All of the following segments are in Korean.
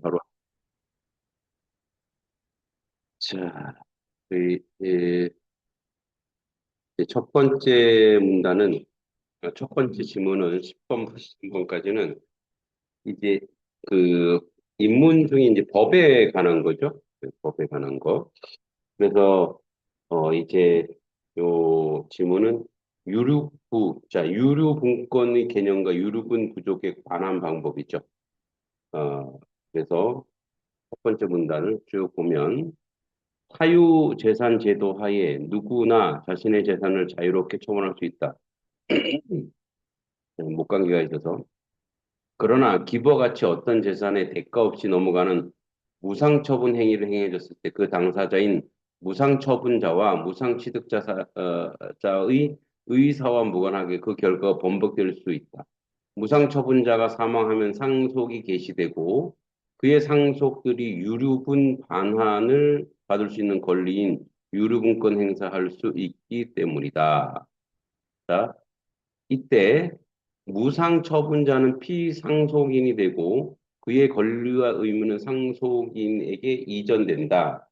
바로, 자, 저희, 이제 첫 번째 문단은, 첫 번째 지문은 10번, 80번까지는 이제 그 인문 중에 이제 법에 관한 거죠. 그 법에 관한 거. 그래서, 이제 요 지문은 유류분권의 개념과 유류분 부족에 관한 방법이죠. 그래서 첫 번째 문단을 쭉 보면, 사유재산 제도 하에 누구나 자신의 재산을 자유롭게 처분할 수 있다. 목관계가 있어서. 그러나 기부같이 어떤 재산의 대가 없이 넘어가는 무상처분 행위를 행해졌을 때 그 당사자인 무상처분자와 무상취득자의 의사와 무관하게 그 결과가 번복될 수 있다. 무상처분자가 사망하면 상속이 개시되고 그의 상속들이 유류분 반환을 받을 수 있는 권리인 유류분권 행사할 수 있기 때문이다. 자, 이때 무상처분자는 피상속인이 되고 그의 권리와 의무는 상속인에게 이전된다.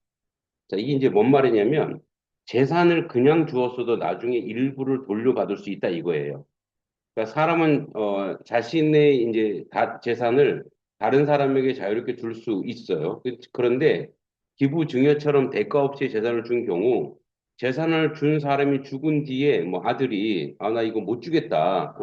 자, 이게 이제 뭔 말이냐면 재산을 그냥 주었어도 나중에 일부를 돌려받을 수 있다 이거예요. 그러니까 사람은 자신의 이제 재산을 다른 사람에게 자유롭게 줄 수 있어요. 그런데 기부 증여처럼 대가 없이 재산을 준 경우 재산을 준 사람이 죽은 뒤에 뭐 아들이 나 이거 못 주겠다.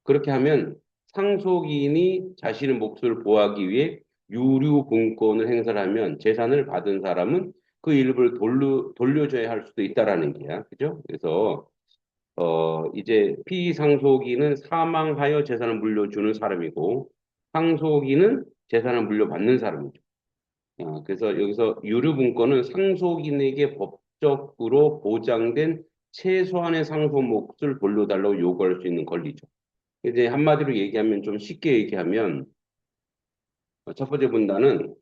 그렇게 하면 상속인이 자신의 몫을 보호하기 위해 유류분권을 행사를 하면 재산을 받은 사람은 그 일부를 돌려줘야 할 수도 있다라는 게야. 그죠? 그래서 이제 피상속인은 사망하여 재산을 물려주는 사람이고, 상속인은 재산을 물려받는 사람이죠. 그래서 여기서 유류분권은 상속인에게 법적으로 보장된 최소한의 상속 몫을 돌려달라고 요구할 수 있는 권리죠. 이제 한마디로 얘기하면 좀 쉽게 얘기하면 첫 번째 분단은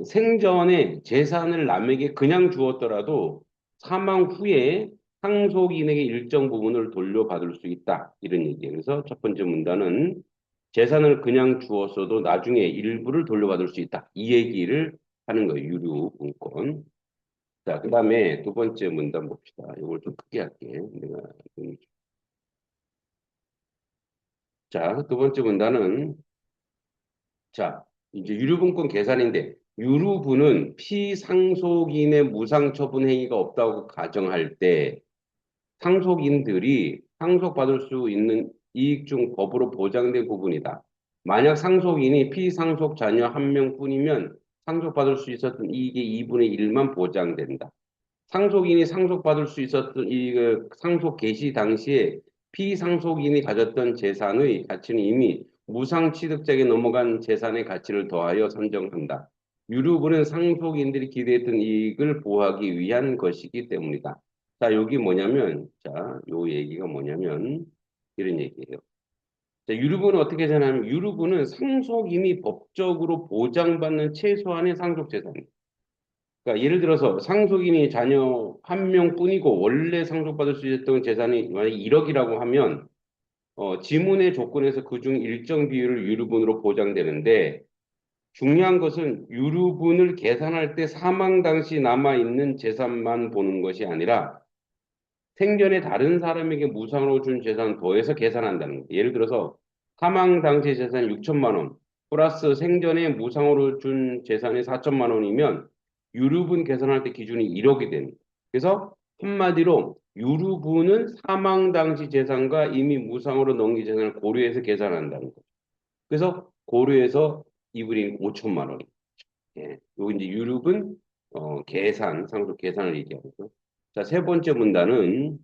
생전에 재산을 남에게 그냥 주었더라도 사망 후에 상속인에게 일정 부분을 돌려받을 수 있다. 이런 얘기예요. 그래서 첫 번째 문단은 재산을 그냥 주었어도 나중에 일부를 돌려받을 수 있다. 이 얘기를 하는 거예요. 유류분권. 자, 그 다음에 두 번째 문단 봅시다. 이걸 좀 크게 할게. 자, 두 번째 문단은 자, 이제 유류분권 계산인데, 유류분은 피상속인의 무상처분 행위가 없다고 가정할 때, 상속인들이 상속받을 수 있는 이익 중 법으로 보장된 부분이다. 만약 상속인이 피상속 자녀 한 명뿐이면 상속받을 수 있었던 이익의 2분의 1만 보장된다. 상속인이 상속받을 수 있었던 이 상속 개시 당시에 피상속인이 가졌던 재산의 가치는 이미 무상취득자에게 넘어간 재산의 가치를 더하여 산정한다. 유류분은 상속인들이 기대했던 이익을 보호하기 위한 것이기 때문이다. 자, 여기 뭐냐면, 자, 요 얘기가 뭐냐면, 이런 얘기예요. 자, 유류분은 어떻게 되냐면, 유류분은 상속인이 법적으로 보장받는 최소한의 상속재산이에요. 그러니까 예를 들어서 상속인이 자녀 한 명뿐이고 원래 상속받을 수 있었던 재산이 만약 1억이라고 하면 지문의 조건에서 그중 일정 비율을 유류분으로 보장되는데 중요한 것은 유류분을 계산할 때 사망 당시 남아있는 재산만 보는 것이 아니라 생전에 다른 사람에게 무상으로 준 재산 더해서 계산한다는 거예요. 예를 들어서 사망 당시 재산 6천만 원 플러스 생전에 무상으로 준 재산이 4천만 원이면 유류분 계산할 때 기준이 1억이 되는 거예요. 그래서 한마디로 유류분은 사망 당시 재산과 이미 무상으로 넘긴 재산을 고려해서 계산한다는 거예요. 그래서 고려해서 이분이 5천만 원. 예. 요 이제 유류분 상속 계산을 얘기하는 거죠. 자, 세 번째 문단은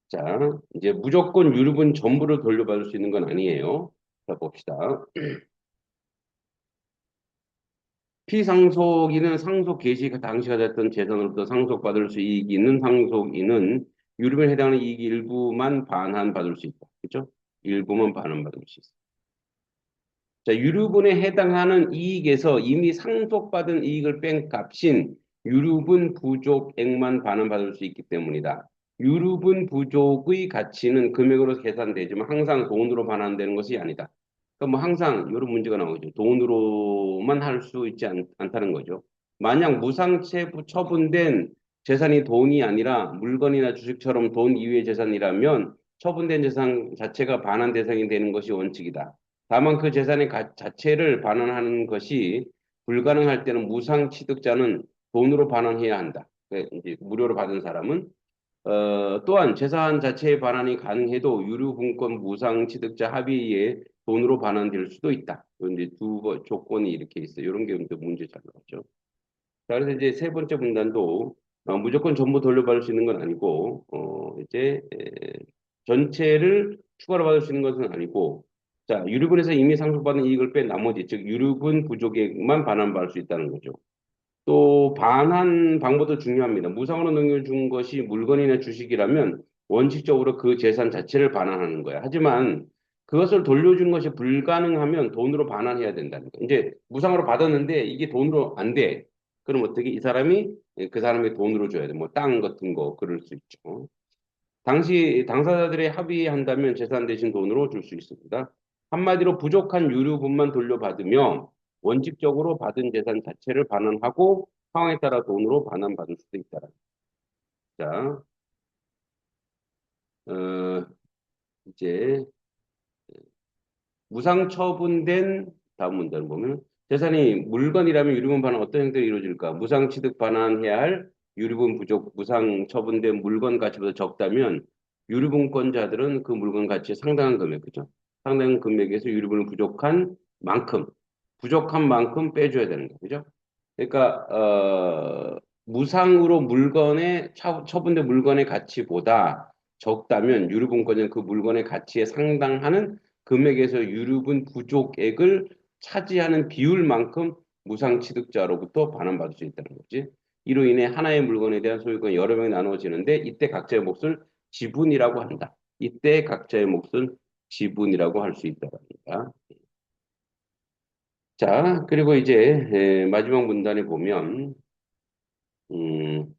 자, 이제 무조건 유류분 전부를 돌려받을 수 있는 건 아니에요. 자, 봅시다. 피상속인은 상속 개시 당시가 됐던 재산으로부터 상속받을 수 이익이 있는 상속인은 유류분에 해당하는 이익 일부만 반환받을 수 있다. 그렇죠? 일부만 반환받을 수 있어. 자, 유류분에 해당하는 이익에서 이미 상속받은 이익을 뺀 값인 유류분 부족액만 반환받을 수 있기 때문이다. 유류분 부족의 가치는 금액으로 계산되지만 항상 돈으로 반환되는 것이 아니다. 그러니까 뭐 항상 이런 문제가 나오죠. 돈으로만 할 수 있지 않다는 거죠. 만약 무상채부 처분된 재산이 돈이 아니라 물건이나 주식처럼 돈 이외의 재산이라면 처분된 재산 자체가 반환 대상이 되는 것이 원칙이다. 다만 그 재산의 자체를 반환하는 것이 불가능할 때는 무상 취득자는 돈으로 반환해야 한다. 이제 무료로 받은 사람은 또한 재산 자체의 반환이 가능해도 유류분권 무상 취득자 합의에 돈으로 반환될 수도 있다. 그런데 조건이 이렇게 있어요. 이런 게 이제 문제 잘 나왔죠. 자, 그래서 이제 세 번째 문단도 무조건 전부 돌려받을 수 있는 건 아니고, 전체를 추가로 받을 수 있는 것은 아니고, 자, 유류분에서 이미 상속받은 이익을 뺀 나머지, 즉 유류분 부족액만 반환받을 수 있다는 거죠. 또 반환 방법도 중요합니다. 무상으로 넘겨준 것이 물건이나 주식이라면 원칙적으로 그 재산 자체를 반환하는 거야. 하지만 그것을 돌려준 것이 불가능하면 돈으로 반환해야 된다는 거야. 이제 무상으로 받았는데 이게 돈으로 안 돼. 그럼 어떻게 이 사람이 그 사람의 돈으로 줘야 돼. 뭐 땅 같은 거 그럴 수 있죠. 당시 당사자들의 합의한다면 재산 대신 돈으로 줄 수 있습니다. 한마디로 부족한 유류분만 돌려받으며 원칙적으로 받은 재산 자체를 반환하고 상황에 따라 돈으로 반환받을 수도 있다. 자, 어, 이제 무상 처분된 다음 문제를 보면 재산이 물건이라면 유류분 반환 어떤 형태로 이루어질까? 무상 취득 반환해야 할 유류분 부족, 무상 처분된 물건 가치보다 적다면 유류분권자들은 그 물건 가치의 상당한 금액, 그죠? 상당한 금액에서 유류분을 부족한 만큼 빼줘야 되는 거, 그죠? 그러니까 무상으로 처분된 물건의 가치보다 적다면 유류분권자는 그 물건의 가치에 상당하는 금액에서 유류분 부족액을 차지하는 비율만큼 무상 취득자로부터 반환받을 수 있다는 거지. 이로 인해 하나의 물건에 대한 소유권이 여러 명이 나누어지는데 이때 각자의 몫을 지분이라고 한다. 이때 각자의 몫은 지분이라고 할 수 있다고 합니다. 자, 그리고 이제 마지막 문단에 보면 음,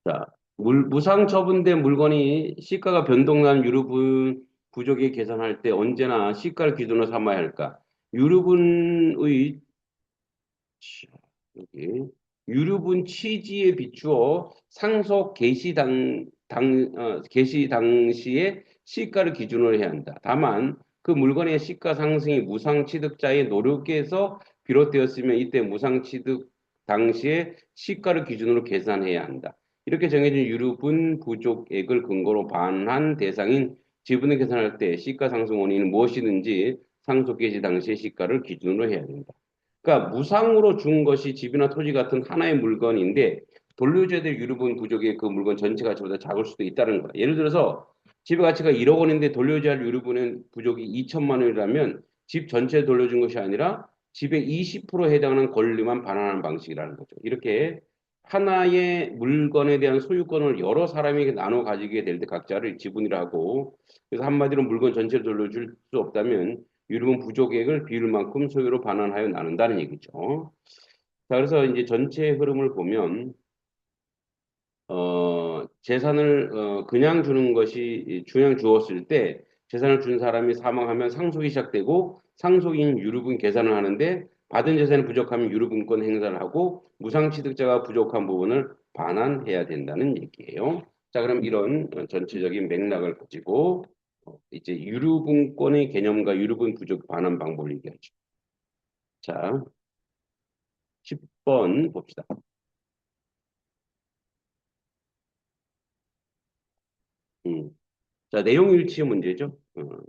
자, 무상 처분된 물건이 시가가 변동난 유류분 부족에 계산할 때 언제나 시가를 기준으로 삼아야 할까? 유류분의 여기 유류분 취지에 비추어 상속 개시 당시에 시가를 기준으로 해야 한다. 다만 그 물건의 시가 상승이 무상 취득자의 노력에서 비롯되었으면 이때 무상 취득 당시에 시가를 기준으로 계산해야 한다. 이렇게 정해진 유류분 부족액을 근거로 반환 대상인 지분을 계산할 때 시가 상승 원인은 무엇이든지 상속 개시 당시의 시가를 기준으로 해야 된다. 그러니까 무상으로 준 것이 집이나 토지 같은 하나의 물건인데 돌려줘야 될 유류분 부족의 그 물건 전체 가치보다 작을 수도 있다는 거야. 예를 들어서 집의 가치가 1억 원인데 돌려줘야 할 유류분의 부족이 2천만 원이라면 집 전체에 돌려준 것이 아니라 집의 20%에 해당하는 권리만 반환하는 방식이라는 거죠. 이렇게 하나의 물건에 대한 소유권을 여러 사람이 나눠 가지게 될 때 각자를 지분이라 하고 그래서 한마디로 물건 전체를 돌려줄 수 없다면 유류분 부족액을 비율만큼 소유로 반환하여 나눈다는 얘기죠. 자, 그래서 이제 전체 흐름을 보면 재산을 그냥 주는 것이 그냥 주었을 때 재산을 준 사람이 사망하면 상속이 시작되고 상속인 유류분 계산을 하는데 받은 재산이 부족하면 유류분권 행사를 하고 무상취득자가 부족한 부분을 반환해야 된다는 얘기예요. 자, 그럼 이런 전체적인 맥락을 가지고 이제 유류분권의 개념과 유류분 부족 반환 방법을 얘기하죠. 자, 10번 봅시다. 음. 자, 내용 일치 문제죠.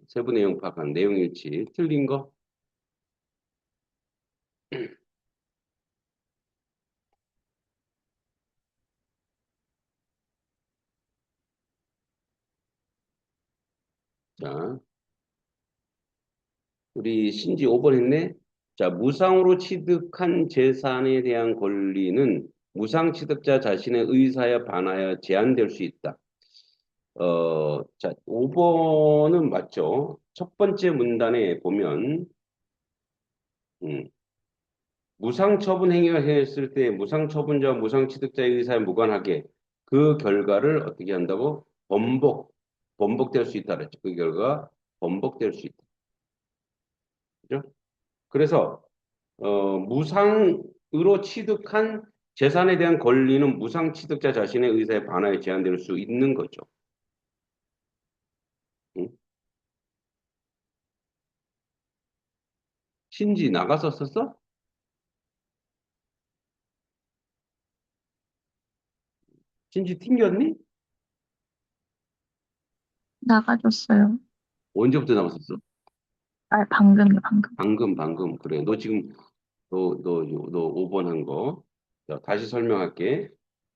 세부 내용 파악한 내용 일치. 틀린 거. 자, 우리 신지 5번 했네. 자, 무상으로 취득한 재산에 대한 권리는 무상 취득자 자신의 의사에 반하여 제한될 수 있다. 자, 5번은 맞죠. 첫 번째 문단에 보면, 음, 무상 처분 행위가 행했을 때 무상 처분자와 무상 취득자의 의사에 무관하게 그 결과를 어떻게 한다고? 번복될 수 있다 그랬죠. 그 결과 번복될 수 있다. 그죠? 그래서 무상으로 취득한 재산에 대한 권리는 무상 취득자 자신의 의사에 반하여 제한될 수 있는 거죠. 응? 신지 나갔었었어? 신지 튕겼니? 나가줬어요. 언제부터 나갔었어? 아, 방금요, 방금. 방금. 그래. 너 지금, 너 5번 한 거. 자, 다시 설명할게.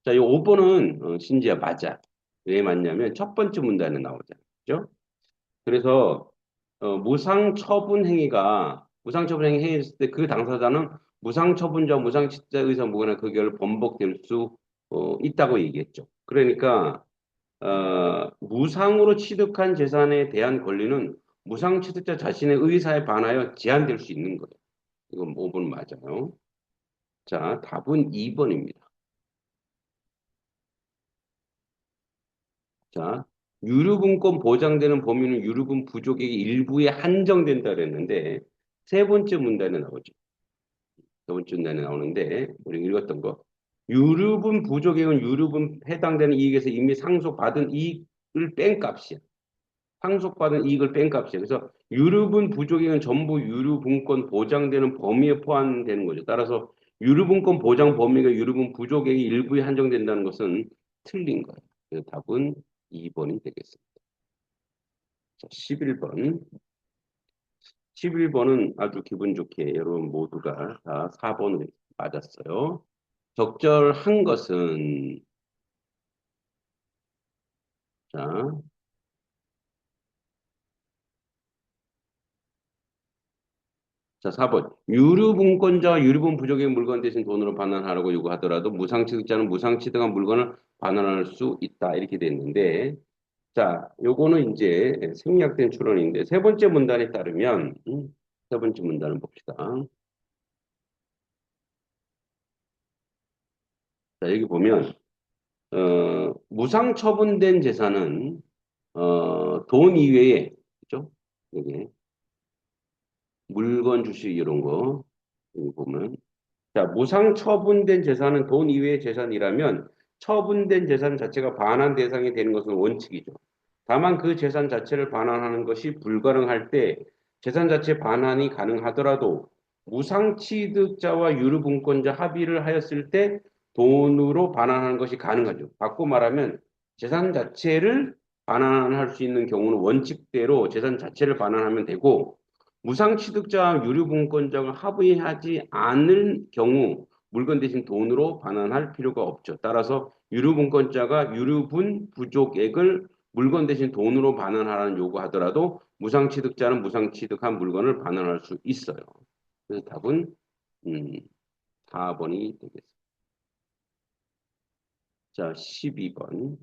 자, 이 5번은, 신지야, 맞아. 왜 맞냐면, 첫 번째 문단에 나오잖아. 그죠? 그래서, 무상처분 행위 했을 때 그 당사자는 무상처분자, 무상취자 의사 무관한 그 결을 번복될 수, 있다고 얘기했죠. 그러니까, 무상으로 취득한 재산에 대한 권리는 무상 취득자 자신의 의사에 반하여 제한될 수 있는 거예요. 이건 5번 맞아요. 자, 답은 2번입니다. 자, 유류분권 보장되는 범위는 유류분 부족액의 일부에 한정된다 그랬는데 세 번째 문단에 나오죠. 세 번째 문단에 나오는데 우리 읽었던 거. 유류분 부족액은 유류분 해당되는 이익에서 이미 상속받은 이익을 뺀 값이야. 상속받은 이익을 뺀 값이에요. 그래서 유류분 부족액은 전부 유류분권 보장되는 범위에 포함되는 거죠. 따라서 유류분권 보장 범위가 유류분 부족액의 일부에 한정된다는 것은 틀린 거예요. 그래서 답은 2번이 되겠습니다. 자, 11번. 11번은 아주 기분 좋게 여러분 모두가 다 4번을 맞았어요. 적절한 것은 자, 자, 4번. 유류분권자와 유류분 부족의 물건 대신 돈으로 반환하라고 요구하더라도 무상취득자는 무상취득한 물건을 반환할 수 있다. 이렇게 됐는데, 자, 요거는 이제 생략된 추론인데, 세 번째 문단에 따르면, 세 번째 문단을 봅시다. 자, 여기 보면, 무상처분된 재산은, 돈 이외에, 그죠? 여기, 물건, 주식 이런 거, 여기 보면, 자, 무상 처분된 재산은 돈 이외의 재산이라면 처분된 재산 자체가 반환 대상이 되는 것은 원칙이죠. 다만 그 재산 자체를 반환하는 것이 불가능할 때 재산 자체 반환이 가능하더라도 무상 취득자와 유류분권자 합의를 하였을 때 돈으로 반환하는 것이 가능하죠. 바꿔 말하면 재산 자체를 반환할 수 있는 경우는 원칙대로 재산 자체를 반환하면 되고 무상취득자와 유류분권자가 합의하지 않을 경우 물건 대신 돈으로 반환할 필요가 없죠. 따라서 유류분권자가 유류분 부족액을 물건 대신 돈으로 반환하라는 요구하더라도 무상취득자는 무상취득한 물건을 반환할 수 있어요. 그래서 답은 음, 4번이 되겠습니다. 자, 12번.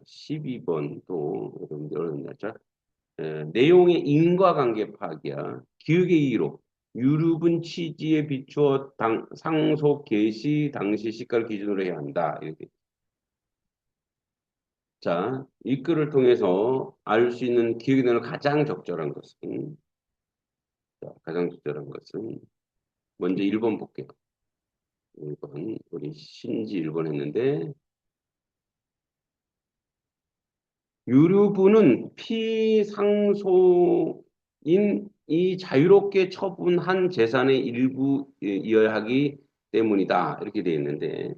12번도 여러분들 어렵냐. 자, 내용의 인과관계 파악이야. 기획의 이의로 유류분 취지에 비추어 상속 개시 당시 시가를 기준으로 해야 한다. 이렇게. 자, 이 글을 통해서 알 수 있는 기획의 내용을 가장 적절한 것은, 자, 가장 적절한 것은, 먼저 1번 볼게요. 1번, 우리 신지 1번 했는데, 유류분은 피상속인 이 자유롭게 처분한 재산의 일부이어야 하기 때문이다. 이렇게 되어 있는데,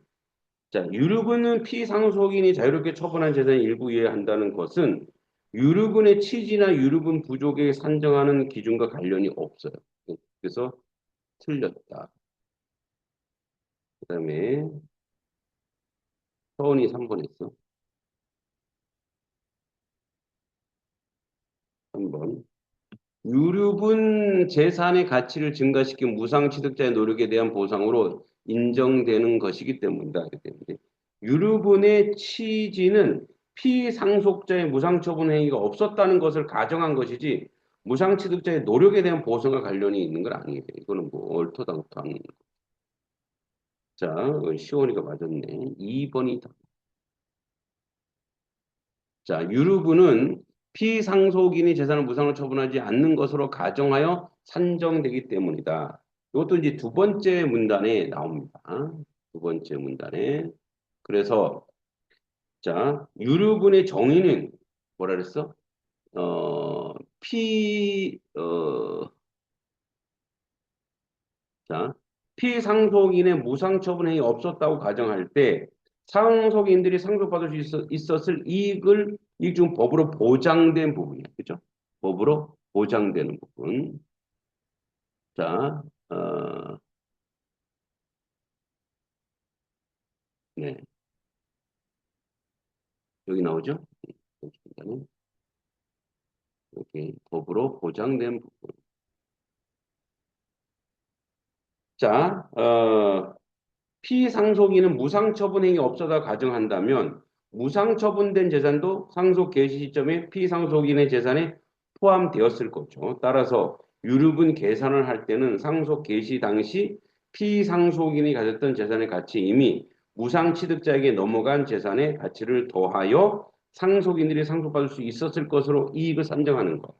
자, 유류분은 피상속인이 자유롭게 처분한 재산의 일부이어야 한다는 것은 유류분의 취지나 유류분 부족에 산정하는 기준과 관련이 없어요. 그래서 틀렸다. 그 다음에 서원이 3번 했어. 3번. 유류분 재산의 가치를 증가시킨 무상취득자의 노력에 대한 보상으로 인정되는 것이기 때문이다. 그렇기 때문에 유류분의 취지는 피상속자의 무상처분 행위가 없었다는 것을 가정한 것이지 무상취득자의 노력에 대한 보상과 관련이 있는 건 아니에요. 이거는 뭐 얼토당토한. 자, 시원이가 맞았네. 2번이 다. 자, 유류분은 피상속인이 재산을 무상으로 처분하지 않는 것으로 가정하여 산정되기 때문이다. 이것도 이제 두 번째 문단에 나옵니다. 두 번째 문단에. 그래서 자, 유류분의 정의는 뭐라 그랬어? 어, 피, 어, 자, 피상속인의 무상처분 행위 없었다고 가정할 때 상속인들이 상속받을 수 있었을 이익 중 법으로 보장된 부분이에요. 그죠? 법으로 보장되는 부분. 자, 네. 여기 나오죠? 여기 법으로 보장된 부분. 자, 피상속인은 무상처분 행위 없어다 가정한다면 무상처분된 재산도 상속 개시 시점에 피상속인의 재산에 포함되었을 거죠. 따라서 유류분 계산을 할 때는 상속 개시 당시 피상속인이 가졌던 재산의 가치 이미 무상취득자에게 넘어간 재산의 가치를 더하여 상속인들이 상속받을 수 있었을 것으로 이익을 산정하는 것.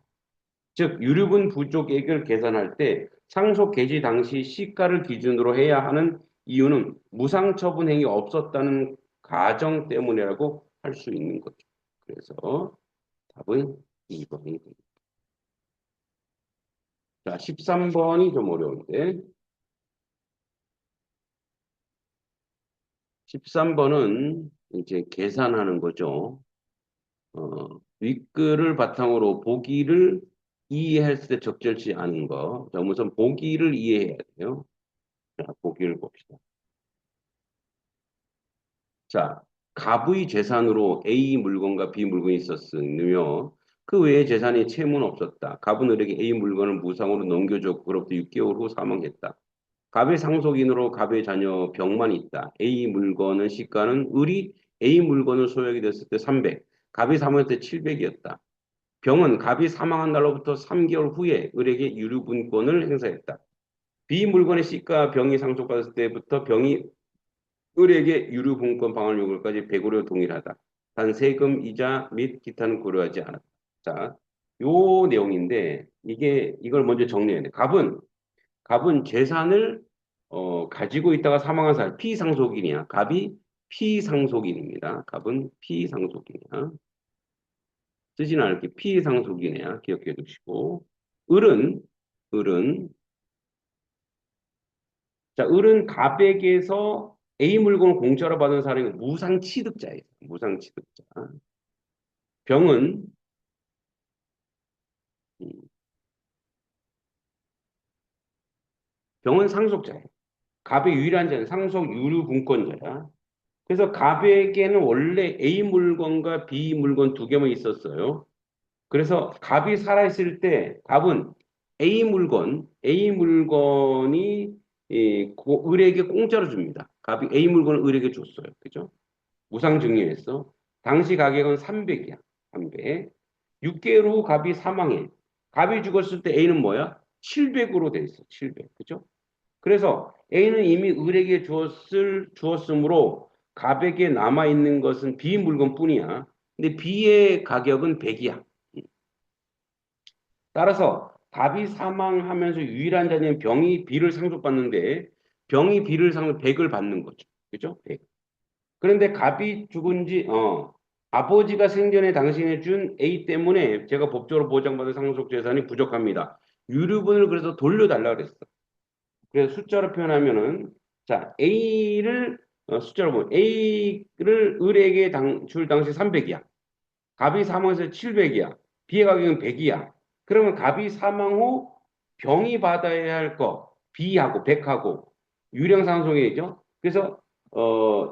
즉 유류분 부족액을 계산할 때 상속 개시 당시 시가를 기준으로 해야 하는 이유는 무상처분 행위 없었다는 가정 때문이라고 할 수 있는 거죠. 그래서 답은 2번이 됩니다. 자, 13번이 좀 어려운데 13번은 이제 계산하는 거죠. 윗글을 바탕으로 보기를 이해했을 때 적절치 않은 거. 자, 우선 보기를 이해해야 돼요. 자, 보기를 봅시다. 자, 갑의 재산으로 A 물건과 B 물건이 있었으며 그 외에 재산이 채무는 없었다. 갑은 을에게 A 물건을 무상으로 넘겨줬고 그로부터 6개월 후 사망했다. 갑의 상속인으로 갑의 자녀 병만 있다. A 물건은 시가는 을이 A 물건을 소유하게 됐을 때 300, 갑이 사망할 때 700이었다. 병은 갑이 사망한 날로부터 3개월 후에 을에게 유류분권을 행사했다. B 물건의 시가 병이 상속받았을 때부터 병이 을에게 유류분권 방할 요구까지 100으로 동일하다. 단 세금, 이자 및 기타는 고려하지 않았다. 자, 요 내용인데 이걸 먼저 정리해야 돼. 갑은 재산을 가지고 있다가 사망한 사람 피상속인이야. 갑이 피상속인입니다. 갑은 피상속인이야. 쓰지는 않을게 피상속인이야. 기억해 두시고. 을은 을은 자, 을은 갑에게서 A 물건을 공짜로 받은 사람이 무상취득자예요. 무상취득자. 병은 음, 병은 상속자예요. 갑의 유일한 자는 상속 유류분권자야. 그래서 갑에게는 원래 A 물건과 B 물건 두 개만 있었어요. 그래서 갑이 살아있을 때 갑은 A 물건이 을에게 공짜로 줍니다. 갑이 A 물건을 을에게 줬어요. 그죠? 무상증여했어. 당시 가격은 300이야. 300. 6개월 후 갑이 사망해. 갑이 죽었을 때 A는 뭐야? 700으로 돼 있어. 700. 그죠? 그래서 A는 이미 을에게 주었으므로 갑에게 남아있는 것은 B 물건뿐이야. 근데 B의 가격은 100이야. 따라서 갑이 사망하면서 유일한 자녀인 병이 B를 상속받는데 병이 B를 상속 100을 받는 거죠. 그죠? 100. 그런데 갑이 죽은 아버지가 생전에 당신에 준 A 때문에 제가 법적으로 보장받은 상속 재산이 부족합니다. 유류분을 그래서 돌려달라 그랬어. 그래서 숫자로 표현하면은 자 A를 숫자로 보면 A를 을에게 줄 당시 300이야. 갑이 사망해서 700이야. B의 가격은 100이야. 그러면 갑이 사망 후 병이 받아야 할 거 B하고 100하고 유령 상속이죠. 그래서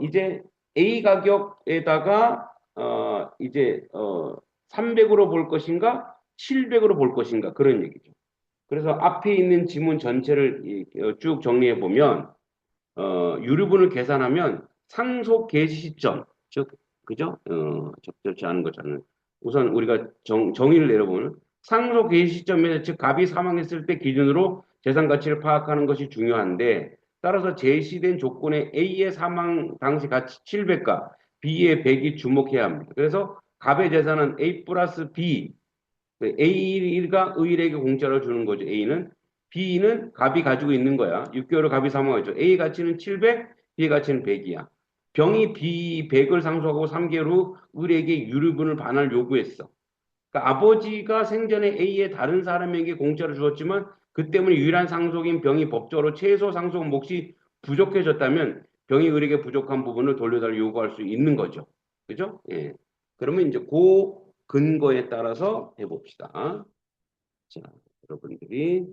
이제 A 가격에다가 이제 300으로 볼 것인가 700으로 볼 것인가 그런 얘기죠. 그래서 앞에 있는 지문 전체를 쭉 정리해 보면 유류분을 계산하면 상속 개시 시점, 즉, 그죠? 적절치 않은 거잖아요. 우선 우리가 정의를 내려보면 상속 개시 시점에 즉 갑이 사망했을 때 기준으로 재산 가치를 파악하는 것이 중요한데 따라서 제시된 조건에 A의 사망 당시 가치 700과 B의 100이 주목해야 합니다. 그래서 갑의 재산은 A 플러스 B. A가 의일에게 공짜로 주는 거죠. A는. B는 갑이 가지고 있는 거야. 6개월을 갑이 사모하죠. A 가치는 700, B 가치는 100이야. 병이 B 100을 상속하고 3개월 후 의일에게 유류분을 반환을 요구했어. 그러니까 아버지가 생전에 A의 다른 사람에게 공짜로 주었지만 그 때문에 유일한 상속인 병이 법적으로 최소 상속 몫이 부족해졌다면 병이 의에게 부족한 부분을 돌려달라 요구할 수 있는 거죠. 그죠? 예. 그러면 이제 그 근거에 따라서 해봅시다. 자, 여러분들이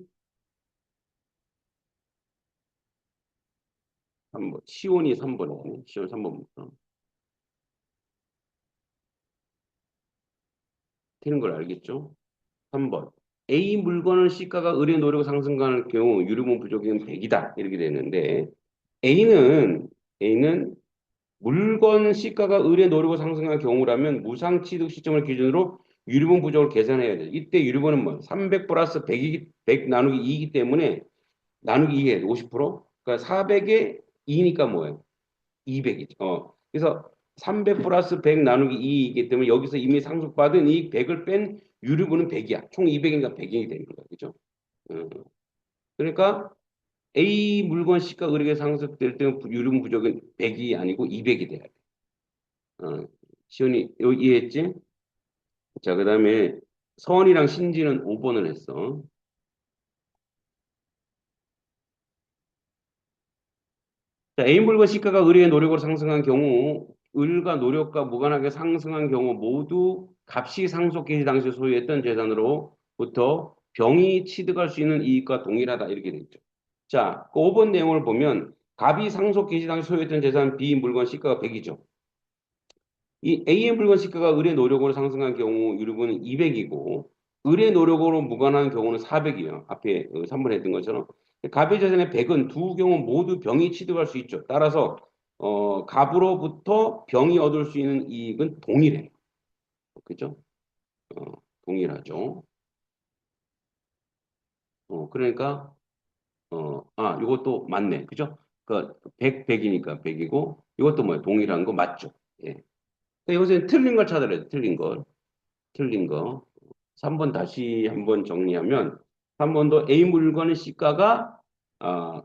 한번 시온이 3번이네. 시온 3번부터 되는 걸 알겠죠? 3번. A 물건을 시가가 의뢰 노력 상승할 경우 유류분 부족은 100이다. 이렇게 되는데 A는 물건 시가가 의뢰 노력을 상승할 경우라면 무상 취득 시점을 기준으로 유류분 부족을 계산해야 돼. 이때 유류분은 뭐 300 플러스 100 나누기 2이기 때문에 나누기 2에 50%? 그러니까 400에 2니까 뭐예요? 200이죠. 그래서 300 플러스 100 나누기 2이기 때문에 여기서 이미 상속받은 이 100을 뺀 유류분은 100이야. 총 200인가 100이 되는 거야. 그죠? 어, 그러니까 A 물건 시가 의뢰가 상속될 때는 유류분 부족은 100이 아니고 200이 돼야 돼. 시온이 이해했지? 자, 그다음에 서원이랑 신지는 5번을 했어. 자, A 물건 시가가 의뢰의 노력으로 상승한 경우, 을과 노력과 무관하게 상승한 경우 모두 값이 상속 개시 당시 소유했던 재산으로부터 병이 취득할 수 있는 이익과 동일하다 이렇게 돼 있죠. 자, 그 5번 내용을 보면 갑이 상속 개시 당시 소유했던 재산 B 물건 시가가 100이죠. 이 A의 물건 시가가 을의 노력으로 상승한 경우 유류분은 200이고 을의 노력으로 무관한 경우는 400이에요. 앞에 3번에 했던 것처럼. 갑의 재산의 100은 두 경우 모두 병이 취득할 수 있죠. 따라서 갑으로부터 병이 얻을 수 있는 이익은 동일해요. 그죠? 어, 동일하죠. 그러니까 이것도 맞네. 그죠? 그 100이니까 100이고 이것도 뭐예요? 동일한 거 맞죠? 예. 그러니까 여기서 틀린 걸 찾아야 돼. 틀린 걸. 틀린 거. 3번 다시 한번 정리하면 3번도 A 물건의 시가가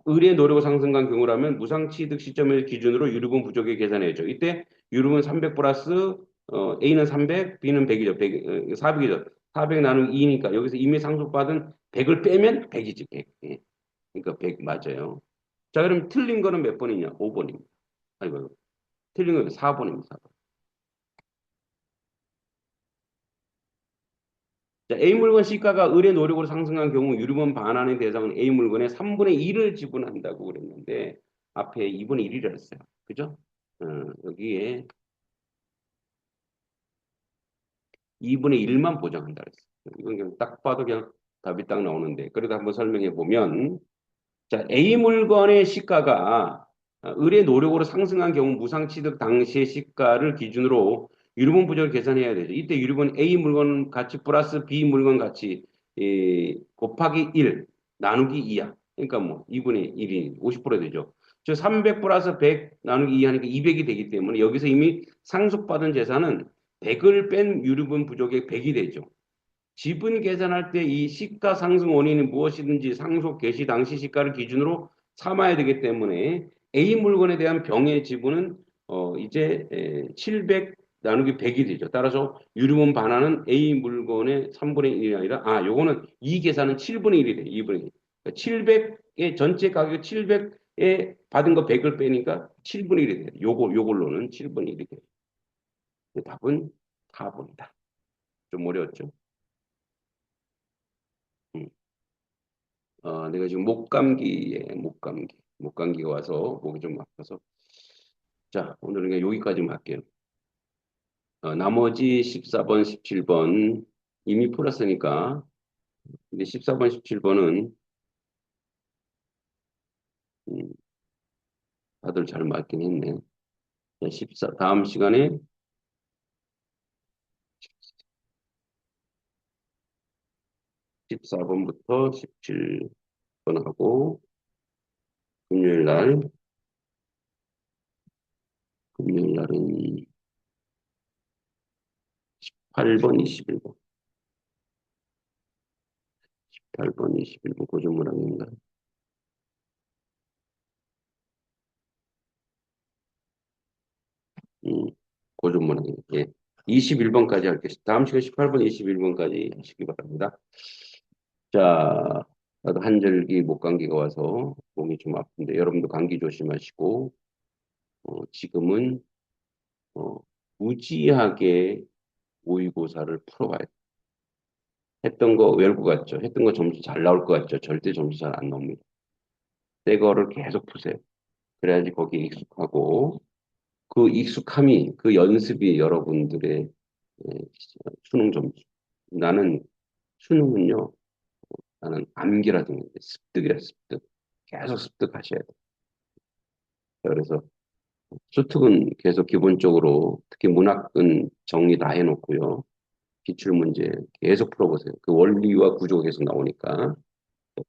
을의 노력 상승한 경우라면 무상 취득 시점을 기준으로 유류분 부족에 계산해야죠. 이때 유류분 300 플러스 A는 300, B는 100이죠. 400이죠. 400 나누기 2니까 여기서 이미 상속받은 100을 빼면 100이지. 100. 예. 그러니까 100 맞아요. 자, 그럼 틀린 거는 몇 번이냐? 5번입니다. 아이고, 틀린 거는 4번입니다. 4번. 자, A 물건 시가가 을의 노력으로 상승한 경우 유류분 반환의 대상은 A 물건의 3분의 1을 지불한다고 그랬는데 앞에 2분의 1이라 했어요. 그죠? 여기에 2분의 1만 보장한다 그랬어요. 이건 그냥 딱 봐도 그냥 답이 딱 나오는데 그래도 한번 설명해 보면 자, A 물건의 시가가 을의 노력으로 상승한 경우 무상취득 당시의 시가를 기준으로 유류분 부족을 계산해야 되죠. 이때 유류분 A 물건 가치 플러스 B 물건 가치 곱하기 1 나누기 2야. 그러니까 뭐 2분의 1이 50% 되죠. 즉 300 플러스 100 나누기 2 하니까 200이 되기 때문에 여기서 이미 상속받은 재산은 100을 뺀 유류분 부족의 100이 되죠. 지분 계산할 때 이 시가 상승 원인이 무엇이든지 상속 개시 당시 시가를 기준으로 삼아야 되기 때문에 A 물건에 대한 병의 지분은 이제 700 나누기 100이 되죠. 따라서 유류분 반환은 A 물건의 3분의 1이 아니라 요거는 이 계산은 7분의 1이 돼요. 2분의 1. 그러니까 700의 전체 가격 700에 받은 거 100을 빼니까 7분의 1이 돼요. 요걸로는 7분의 1이 돼요. 답은 4번이다. 좀 어려웠죠? 음. 내가 지금 목감기가 와서 목이 좀 아파서. 자, 오늘은 그냥 여기까지만 할게요. 나머지 14번, 17번 이미 풀었으니까. 근데 14번, 17번은 다들 잘 맞긴 했네. 자, 14, 다음 시간에 14번부터 17번 하고 금요일 날, 금요일 날은 8번, 21번. 18번, 21번 고전문학인가? 음, 고전문학이. 예. 21번까지 할겠습니다. 다음 시간 18번, 21번까지 하시기 바랍니다. 자, 나도 한절기 목감기가 와서 몸이 좀 아픈데 여러분도 감기 조심하시고 지금은 어, 무지하게 모의고사를 풀어봐야 돼. 했던 거 외울 것 같죠? 했던 거 점수 잘 나올 것 같죠? 절대 점수 잘 안 나옵니다. 새 거를 계속 푸세요. 그래야지 거기에 익숙하고 그 익숙함이 그 연습이 여러분들의 예, 수능 점수. 나는 수능은요. 나는 암기라든가 습득이라 습득. 계속 습득하셔야 돼요. 그래서 수특은 계속 기본적으로 특히 문학은 정리 다 해놓고요. 기출문제 계속 풀어보세요. 그 원리와 구조가 계속 나오니까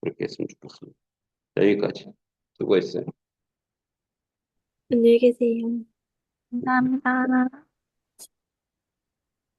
그렇게 했으면 좋겠습니다. 여기까지. 수고했어요. 안녕히 계세요. 감사합니다.